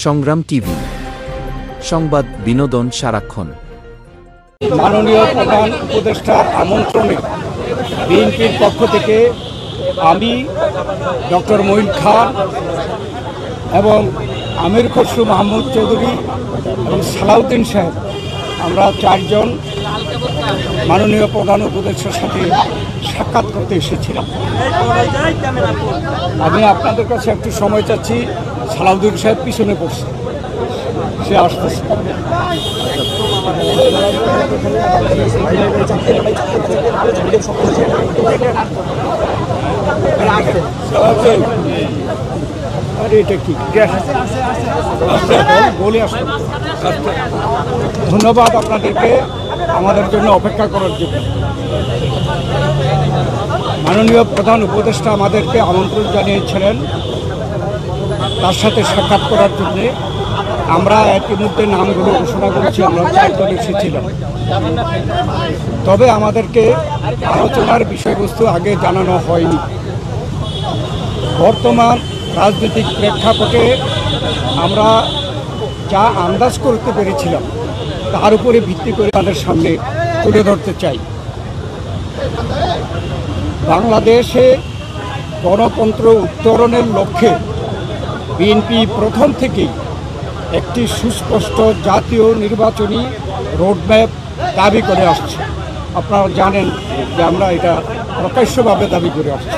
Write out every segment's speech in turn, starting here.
সংগ্রাম টিভি, সংবাদ বিনোদন সারাক্ষণ। মাননীয় প্রধান উপদেষ্টার আমন্ত্রণে বিএনপির পক্ষ থেকে আমি ডক্টর মঈন খান এবং আমির খসরু মাহমুদ চৌধুরী এবং সালাউদ্দিন সাহেব আমরা চারজন মাননীয় প্রধান উপদেষ্টার সাথে সাক্ষাৎ করতে এসেছিলাম। আমি আপনাদের কাছে একটু সময় চাচ্ছি। সালাউদ্দিন সাহেব পিছনে পড়ছে, সে আসতেছে। এটা কি বলে আসতে? ধন্যবাদ আপনাদেরকে আমাদের জন্য অপেক্ষা করার জন্য। মাননীয় প্রধান উপদেষ্টা আমাদেরকে আমন্ত্রণ জানিয়েছিলেন তার সাথে সাক্ষাৎ করার জন্যে। আমরা ইতিমধ্যে নামগুলো ঘোষণা করেছি, আমরা চারজন এসেছিলাম। তবে আমাদেরকে আলোচনার বিষয়বস্তু আগে জানানো হয়নি। বর্তমান রাজনৈতিক প্রেক্ষাপটে আমরা যা আন্দাজ করতে পেরেছিলাম তার উপরে ভিত্তি করে তাদের সামনে তুলে ধরতে চাই। বাংলাদেশে গণতন্ত্র উত্তরণের লক্ষ্যে বিএনপি প্রথম থেকেই একটি সুস্পষ্ট জাতীয় নির্বাচনী রোডম্যাপ দাবি করে আসছে। আপনারা জানেন যে আমরা এটা প্রকাশ্যভাবে দাবি করে আসছি।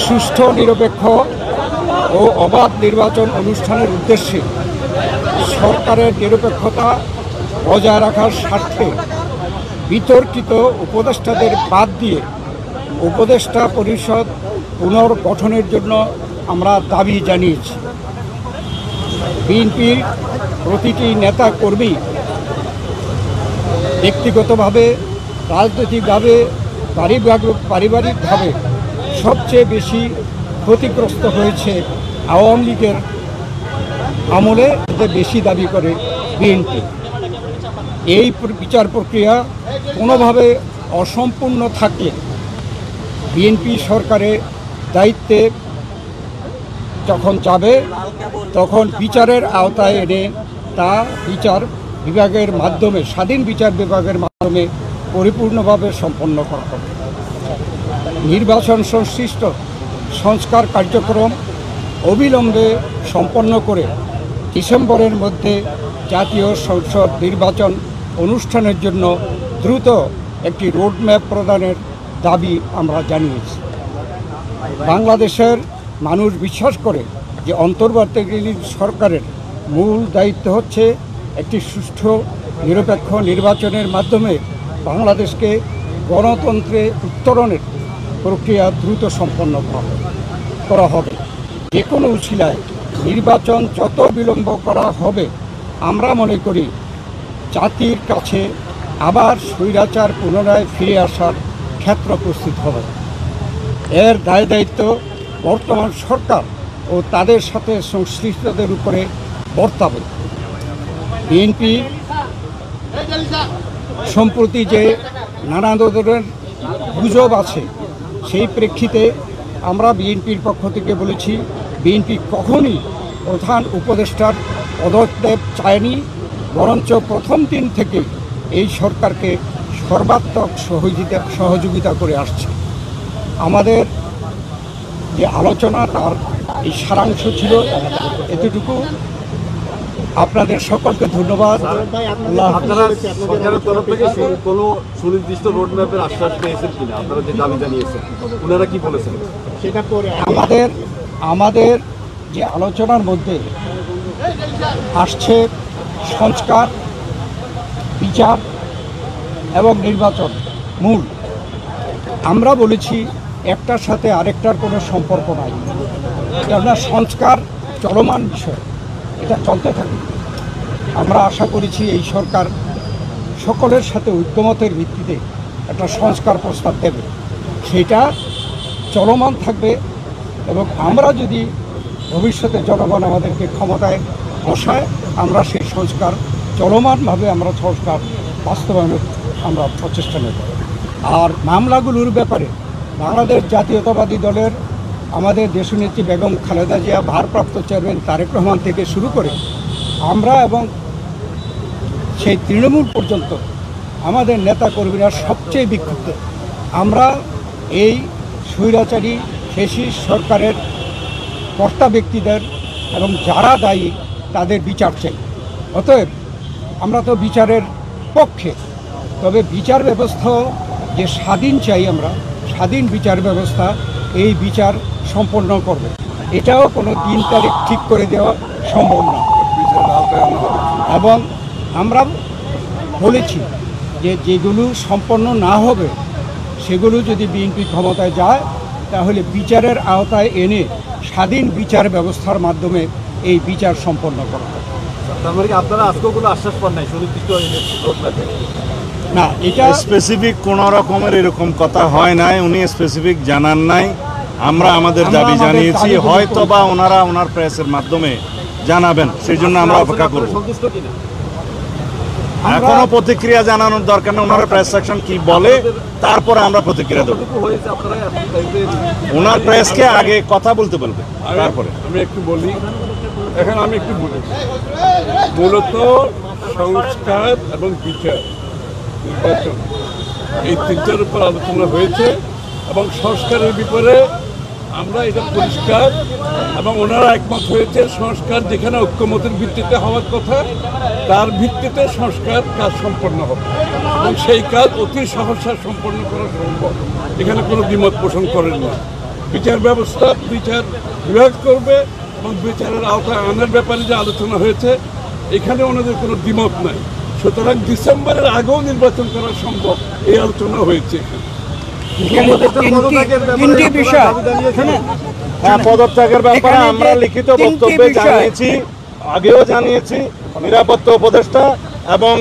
সুষ্ঠু, নিরপেক্ষ ও অবাধ নির্বাচন অনুষ্ঠানের উদ্দেশ্যে সরকারের নিরপেক্ষতা বজায় রাখার স্বার্থে বিতর্কিত উপদেষ্টাদের বাদ দিয়ে উপদেষ্টা পরিষদ পুনর্গঠনের জন্য আমরা দাবি জানিয়েছি। বিএনপির প্রতিটি নেতা কর্মী ব্যক্তিগতভাবে, রাজনৈতিকভাবে, পারিবারিকভাবে সবচেয়ে বেশি ক্ষতিগ্রস্ত হয়েছে আওয়ামী লীগের আমলে, বেশি দাবি করে বিএনপি। এই বিচার প্রক্রিয়া কোনোভাবে অসম্পূর্ণ থাকলে বিএনপি সরকারের দায়িত্বে যখন যাবে তখন বিচারের আওতায় এনে তা বিচার বিভাগের মাধ্যমে, স্বাধীন বিচার বিভাগের মাধ্যমে পরিপূর্ণভাবে সম্পন্ন করা হবে। নির্বাচন সংশ্লিষ্ট সংস্কার কার্যক্রম অবিলম্বে সম্পন্ন করে ডিসেম্বরের মধ্যে জাতীয় সংসদ নির্বাচন অনুষ্ঠানের জন্য দ্রুত একটি রোডম্যাপ প্রদানের দাবি আমরা জানিয়েছি। বাংলাদেশের মানুষ বিশ্বাস করে যে অন্তর্বর্তীকালীন সরকারের মূল দায়িত্ব হচ্ছে একটি সুষ্ঠু, নিরপেক্ষ নির্বাচনের মাধ্যমে বাংলাদেশকে গণতন্ত্রে উত্তরণের প্রক্রিয়া দ্রুত সম্পন্ন করা হবে। যে কোনো উছিলায় নির্বাচন যত বিলম্ব করা হবে, আমরা মনে করি জাতির কাছে আবার স্বৈরাচার পুনরায় ফিরে আসার ক্ষেত্র প্রস্তুত হবে। এর দায় দায়িত্ব বর্তমান সরকার ও তাদের সাথে সংশ্লিষ্টদের উপরে বর্তাবে। বিএনপি সম্প্রতি যে নানা ধরনের গুজব আছে, সেই প্রেক্ষিতে আমরা বিএনপির পক্ষ থেকে বলেছি, বিএনপি কখনই প্রধান উপদেষ্টার পদত্যাগ চায়নি, বরঞ্চ প্রথম দিন থেকে এই সরকারকে সর্বাত্মক সহযোগিতা করে আসছে। আমাদের যে আলোচনা তার এই সারাংশ ছিল এতটুকু। আপনাদের সকলকে ধন্যবাদ। আপনারা সরকারের তরফ থেকে কোনো সুনির্দিষ্ট রোডম্যাপের আশ্বাস পেয়েছেন কিনা? আপনারা যে দাবি জানিয়েছেন, ওনারা কি বলেছেন? সেটা পরে আমাদের যে আলোচনার মধ্যে আসছে সংস্কার, বিচার এবং নির্বাচন মূল। আমরা বলেছি একটার সাথে আরেকটার কোনো সম্পর্ক নাই, কেননা সংস্কার চলমান বিষয়, এটা চলতে থাকে। আমরা আশা করেছি এই সরকার সকলের সাথে ঐক্যমতের ভিত্তিতে একটা সংস্কার প্রস্তাব দেবে, সেটা চলমান থাকবে। এবং আমরা যদি ভবিষ্যতে জনগণ আমাদেরকে ক্ষমতায় বসায়, আমরা সেই সংস্কার চলমানভাবে আমরা সংস্কার বাস্তবায়নের আমরা প্রচেষ্টা নেব। আর মামলাগুলোর ব্যাপারে বাংলাদেশ জাতীয়তাবাদী দলের আমাদের দেশনেত্রী বেগম খালেদা জিয়া, ভারপ্রাপ্ত চেয়ারম্যান তারেক রহমান থেকে শুরু করে আমরা এবং সেই তৃণমূল পর্যন্ত আমাদের নেতাকর্মীরা সবচেয়ে বিক্ষুব্ধ। আমরা এই স্বৈরাচারী ফ্যাসিস্ট সরকারের কর্তা ব্যক্তিদের এবং যারা দায়ী তাদের বিচার চাই। অতএব আমরা তো বিচারের পক্ষে, তবে বিচার ব্যবস্থা যে স্বাধীন চাই, আমরা স্বাধীন বিচার ব্যবস্থা, এই বিচার সম্পন্ন করবে। এটাও কোনো দিন তারিখ ঠিক করে দেওয়া সম্ভব না। এবং আমরা বলেছি যে যেগুলো সম্পন্ন না হবে সেগুলো যদি বিএনপি ক্ষমতায় যায় তাহলে বিচারের আওতায় এনে স্বাধীন বিচার ব্যবস্থার মাধ্যমে এই বিচার সম্পন্ন করা হবে। তার মানে কি আপনারা আজকেও কোনো আশ্বাস পান নাই সুনির্দিষ্ট রোডম্যাপে? না, এটা স্পেসিফিক কোন রকমের এরকম কথা হয় নাই, উনি স্পেসিফিক জানান নাই। আমরা আমাদের দাবি জানিয়েছি, হয়তো বা ওনারা ওনার প্রেসের মাধ্যমে জানাবেন, সেই জন্য আমরা অপেক্ষা করব। সন্তুষ্ট কিনা? এখনো প্রতিক্রিয়া জানানোর দরকার নেই, ওনার প্রেস সেকশন কি বলে তারপরে আমরা প্রতিক্রিয়া দেবো। কতটুকু হয়েছে আপনারা ওনার প্রেসকে আগে কথা বলতে বলবে, তারপরে আমি একটু বলি, মূলত সংস্কার এবং বিচার, নির্বাচন, এই তিনটার উপর আলোচনা হয়েছে এবং সংস্কারের ব্যাপারে আমরা এটা পরিষ্কার এবং ওনারা একমত হয়েছে। সংস্কার যেখানে ঐক্যমতের ভিত্তিতে হওয়ার কথা তার ভিত্তিতে সংস্কার কাজ সম্পন্ন হবে এবং সেই কাজ অতি সহসা সম্পন্ন করা সম্ভব, এখানে কোনো দ্বিমত পোষণ করেন না। বিচার ব্যবস্থা বিচার বিভাগ করবে এবং বিচারের আওতায় আনার ব্যাপারে যে আলোচনা হয়েছে এখানে ওনাদের কোনো দ্বিমত নাই। সুতরাং ডিসেম্বরের আগেও নির্বাচন করা সম্ভব, এই আলোচনা হয়েছে। তিনটি বিষয়, হ্যাঁ, পদত্যাগের ব্যাপারে আমরা লিখিত বক্তব্যে জানিয়েছি, আগেও জানিয়েছি। নিরাপত্তা উপদেষ্টা এবং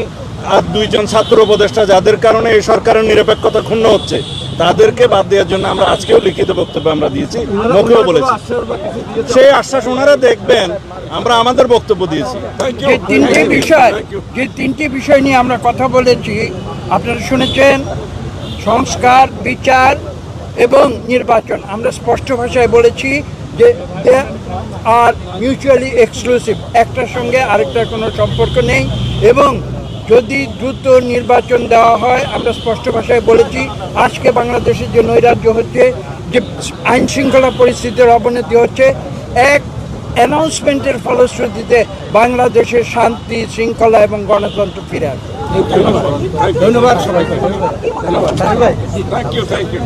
আর দুইজন ছাত্র উপদেষ্টা যাদের কারণে এই সরকারের নিরপেক্ষতা ক্ষুণ্ণ হচ্ছে তাদেরকে বাদ দেওয়ার জন্য আমরা আজকেও লিখিত বক্তব্য আমরা দিয়েছি, মুখেও বলেছি। সেই আশ্বাস ওনারা দেখবেন, আমরা আমাদের বক্তব্য দিয়েছি। যে তিনটি বিষয় নিয়ে আমরা কথা বলেছি আপনারা শুনেছেন, সংস্কার, বিচার এবং নির্বাচন। আমরা স্পষ্ট ভাষায় বলেছি যে দে আর মিউচুয়ালি এক্সক্লুসিভ, একটার সঙ্গে আরেকটার কোনো সম্পর্ক নেই। এবং যদি দ্রুত নির্বাচন দেওয়া হয়, আমরা স্পষ্ট ভাষায় বলেছি আজকে বাংলাদেশের যে নৈরাজ্য হচ্ছে, যে আইন শৃঙ্খলা পরিস্থিতির অবনতি হচ্ছে, এক অ্যানাউন্সমেন্টের ফলশ্রুতিতে বাংলাদেশের শান্তি, শৃঙ্খলা এবং গণতন্ত্র ফিরে আসবে। ধন্যবাদ সবাইকে। Thank you.